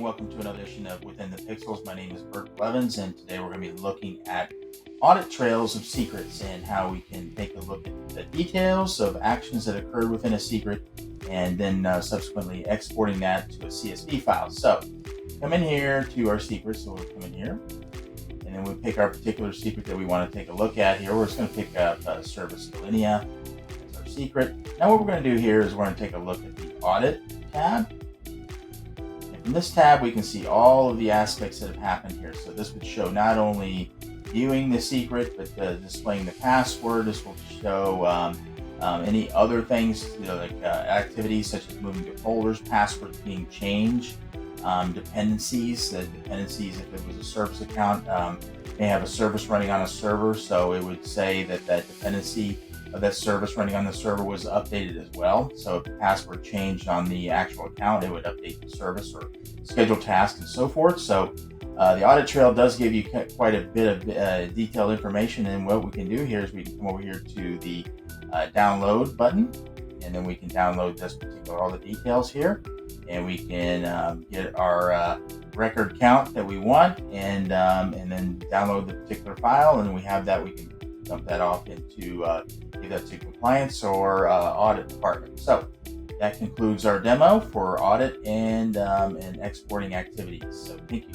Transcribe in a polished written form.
welcome to another edition of Within the Pixels. My name is Bert Blevins, and today we're going to be looking at audit trails of secrets and how we can take a look at the details of actions that occurred within a secret and then subsequently exporting that to a CSV file. So come in here to our secrets. So we'll come in here and then we'll pick our particular secret that we want to take a look at here. We're just going to pick up Service Delinea as our secret. Now what we're going to do here is we're going to take a look at the Audit tab. In this tab, we can see all of the aspects that have happened here. So this would show not only viewing the secret, but displaying the password. This will show any other things, like activities such as moving to folders, passwords being changed, dependencies. The dependencies, if it was a service account, may have a service running on a server. So it would say that that dependency of that service running on the server was updated as well. So if the password changed on the actual account, it would update the service or schedule tasks and so forth. So the audit trail does give you quite a bit of detailed information. And what we can do here is we can come over here to the download button, and then we can download this particular, all the details here. And we can get our record count that we want, and then download the particular file. And we have that, we can dump that off into give that to compliance or audit department. So that concludes our demo for audit and exporting activities. So thank you.